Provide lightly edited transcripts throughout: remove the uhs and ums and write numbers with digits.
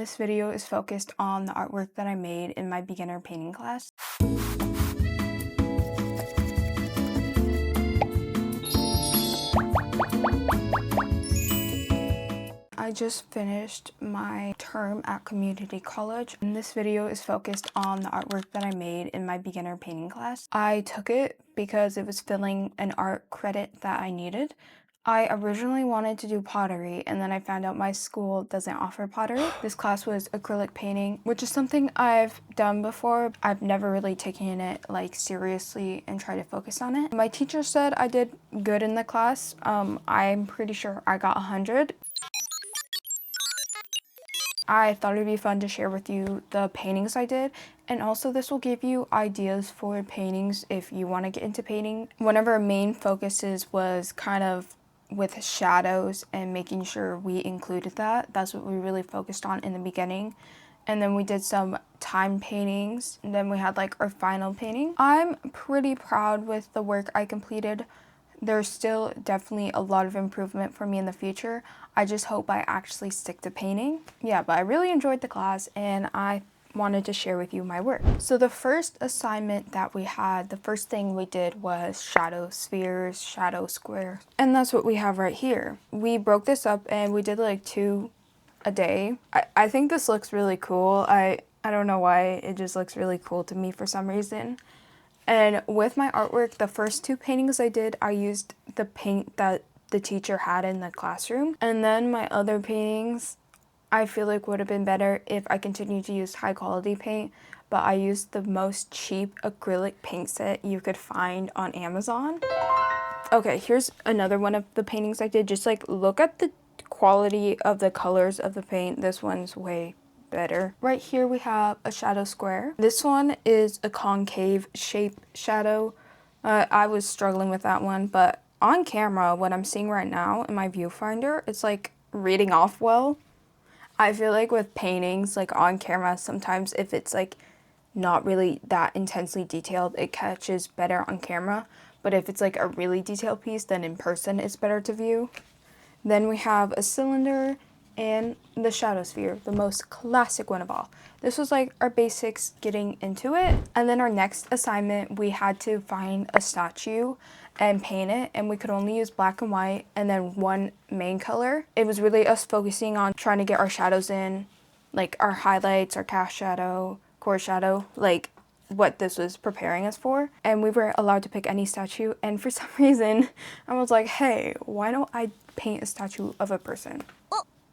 This video is focused on the artwork that I made in my beginner painting class. I just finished my term at community college, and this video is focused on the artwork that I made in my beginner painting class. I took it because it was filling an art credit that I needed. I originally wanted to do pottery, and then I found out my school doesn't offer pottery. This class was acrylic painting, which is something I've done before. I've never really taken it like seriously and tried to focus on it. My teacher said I did good in the class. I'm pretty sure I got 100. I thought it'd be fun to share with you the paintings I did, and also this will give you ideas for paintings if you want to get into painting. One of our main focuses was kind of with shadows and making sure we included that. That's what we really focused on in the beginning. And then we did some time paintings, and then we had like our final painting. I'm pretty proud with the work I completed. There's still definitely a lot of improvement for me in the future. I just hope I actually stick to painting. Yeah, but I really enjoyed the class and I wanted to share with you my work. So the first assignment that we had, the first thing we did was shadow spheres, shadow squares. And that's what we have right here. We broke this up and we did like 2 a day. I think this looks really cool. I don't know why, it just looks really cool to me for some reason. And with my artwork, the first 2 paintings I did, I used the paint that the teacher had in the classroom. And then my other paintings, I feel like would have been better if I continued to use high quality paint, but I used the most cheap acrylic paint set you could find on Amazon. Okay, here's another one of the paintings I did. Just like look at the quality of the colors of the paint. This one's way better. Right here we have a shadow square. This one is a concave shape shadow. I was struggling with that one, but on camera, what I'm seeing right now in my viewfinder, it's like reading off well. I feel like with paintings, like on camera, sometimes if it's like not really that intensely detailed, it catches better on camera. But if it's like a really detailed piece, then in person it's better to view. Then we have a cylinder and the shadow sphere, the most classic one of all. This was like our basics getting into it. And then our next assignment, we had to find a statue and paint it, and we could only use black and white and then one main color. It was really us focusing on trying to get our shadows in, like our highlights, our cast shadow, core shadow, like what this was preparing us for. And we were allowed to pick any statue, and for some reason I was like, hey, why don't I paint a statue of a person?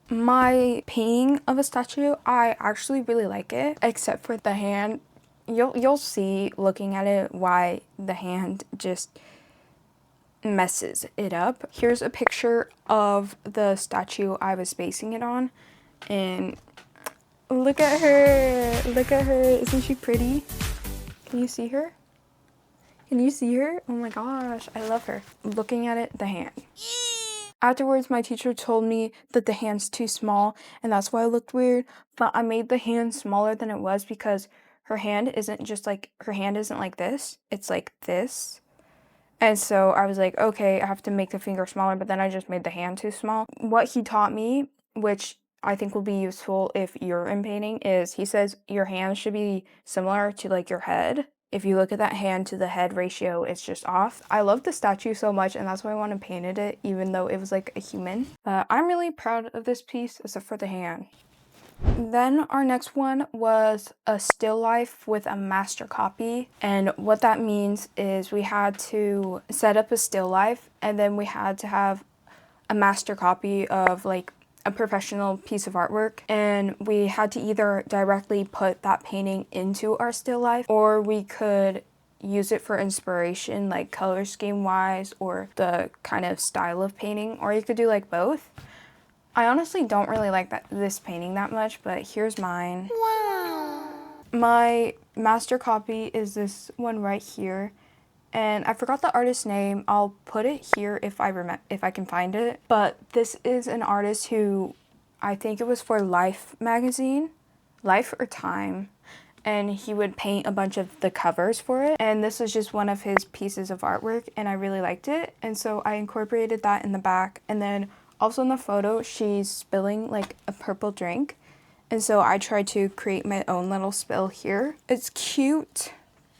My painting of a statue, I actually really like it, except for the hand. You'll see looking at it why the hand just messes it up. Here's a picture of the statue I was basing it on, and look at her, isn't she pretty? Can you see her? Can you see her? Oh my gosh, I love her. Looking at it, the hand. Afterwards, my teacher told me that the hand's too small, and that's why it looked weird, but I made the hand smaller than it was because her hand isn't like this, it's like this. And so I was like, okay, I have to make the finger smaller, but then I just made the hand too small. What he taught me, which I think will be useful if you're in painting, is he says your hand should be similar to like your head. If you look at that hand to the head ratio, it's just off. I love the statue so much, and that's why I want to painted it, even though it was like a human. I'm really proud of this piece, except for the hand. Then our next one was a still life with a master copy, and what that means is we had to set up a still life, and then we had to have a master copy of like a professional piece of artwork, and we had to either directly put that painting into our still life, or we could use it for inspiration, like color scheme wise or the kind of style of painting, or you could do like both. I honestly don't really like this painting that much, but here's mine. Wow. My master copy is this one right here, and I forgot the artist's name. I'll put it here if I can find it. But this is an artist who, I think it was for Life magazine, Life or Time, and he would paint a bunch of the covers for it. And this is just one of his pieces of artwork, and I really liked it. And so I incorporated that in the back. And then also in the photo, she's spilling like a purple drink. And so I tried to create my own little spill here. It's cute,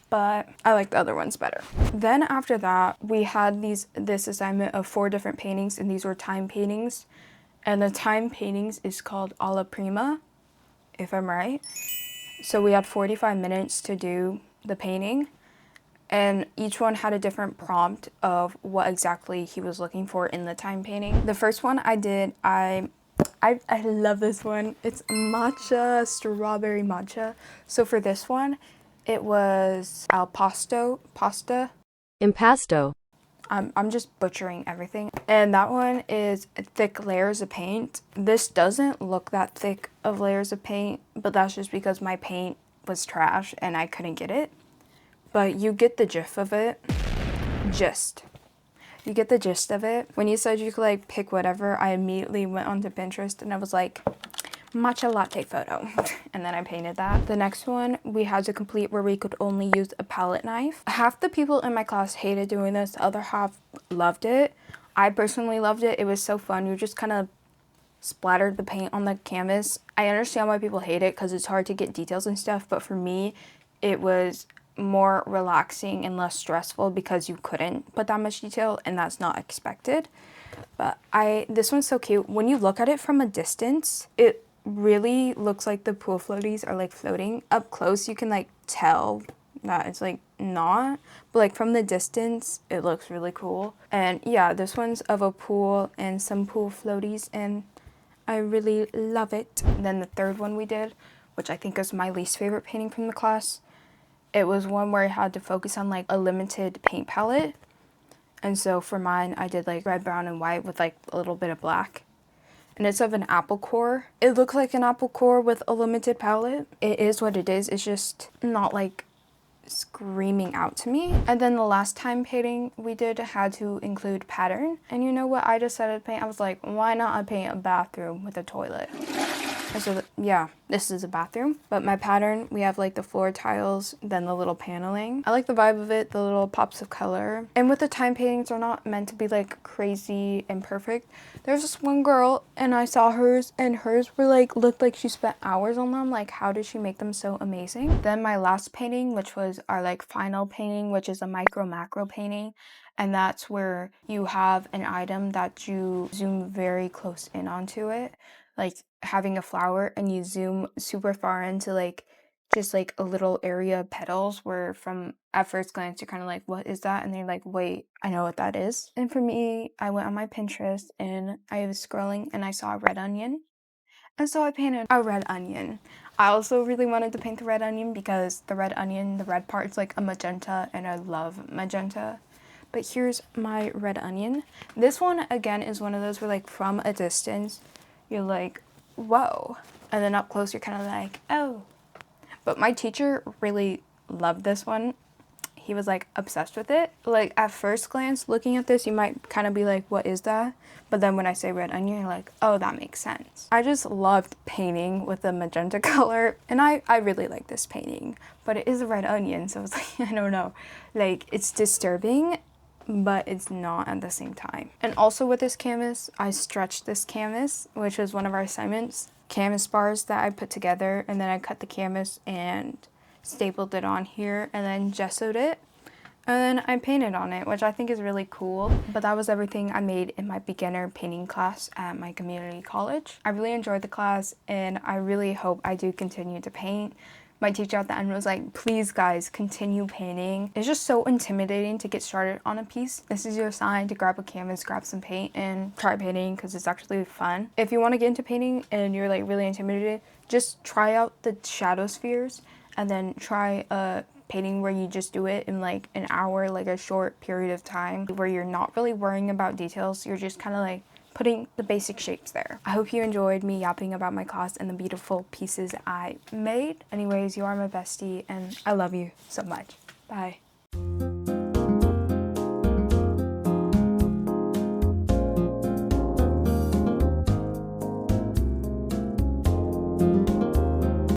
but I like the other ones better. Then after that, we had this assignment of 4 different paintings, and these were time paintings. And the time paintings is called alla prima, if I'm right. So we had 45 minutes to do the painting, and each one had a different prompt of what exactly he was looking for in the time painting. The first one I did, I love this one. It's matcha, strawberry matcha. So for this one, it was pasta. Impasto. I'm just butchering everything. And that one is thick layers of paint. This doesn't look that thick of layers of paint, but that's just because my paint was trash and I couldn't get it. But you get the gist of it. You get the gist of it. When you said you could like pick whatever, I immediately went onto Pinterest and I was like, matcha latte photo. And then I painted that. The next one we had to complete where we could only use a palette knife. Half the people in my class hated doing this, the other half loved it. I personally loved it. It was so fun. You just kind of splattered the paint on the canvas. I understand why people hate it because it's hard to get details and stuff, but for me, it was more relaxing and less stressful because you couldn't put that much detail, and that's not expected. But this one's so cute. When you look at it from a distance, it really looks like the pool floaties are like floating. Up close, you can like tell that it's like not, but like from the distance, it looks really cool. And yeah, this one's of a pool and some pool floaties, and I really love it. And then the third one we did, which I think is my least favorite painting from the class, it was one where I had to focus on like a limited paint palette. And so for mine, I did like red, brown, and white with like a little bit of black. And it's of an apple core. It looks like an apple core with a limited palette. It is what it is. It's just not like screaming out to me. And then the last time painting we did had to include pattern. And you know what I decided to paint? I was like, why not I paint a bathroom with a toilet? And so yeah, this is a bathroom. But my pattern, we have like the floor tiles, then the little paneling. I like the vibe of it, the little pops of color. And with the time paintings, they're not meant to be like crazy and perfect. There's this one girl and I saw hers, and hers were like, looked like she spent hours on them. Like, how did she make them so amazing? Then my last painting, which was our like final painting, which is a micro macro painting. And that's where you have an item that you zoom very close in onto it. Like having a flower, and you zoom super far into like just like a little area of petals, where from at first glance you're kind of like, what is that? And then you're like, wait, I know what that is. And for me, I went on my Pinterest and I was scrolling and I saw a red onion, and so I painted a red onion. I also really wanted to paint the red onion because the red onion, the red part is like a magenta, and I love magenta. But here's my red onion. This one again is one of those where like from a distance you're like, whoa. And then up close, you're kind of like, oh. But my teacher really loved this one. He was like obsessed with it. Like at first glance, looking at this, you might kind of be like, what is that? But then when I say red onion, you're like, oh, that makes sense. I just loved painting with the magenta color. And I really like this painting, but it is a red onion. So it's like, I don't know, like it's disturbing, but it's not at the same time. And also with this canvas, I stretched this canvas, which was one of our assignments, canvas bars that I put together, and then I cut the canvas and stapled it on here and then gessoed it. And then I painted on it, which I think is really cool. But that was everything I made in my beginner painting class at my community college. I really enjoyed the class, and I really hope I do continue to paint. My teacher at the end was like, please guys, continue painting. It's just so intimidating to get started on a piece. This is your sign to grab a canvas, grab some paint, and try painting because it's actually fun. If you want to get into painting and you're like really intimidated, just try out the shadow spheres and then try a painting where you just do it in like an hour, like a short period of time where you're not really worrying about details. You're just kind of like putting the basic shapes there. I hope you enjoyed me yapping about my class and the beautiful pieces I made. Anyways, you are my bestie and I love you so much. Bye.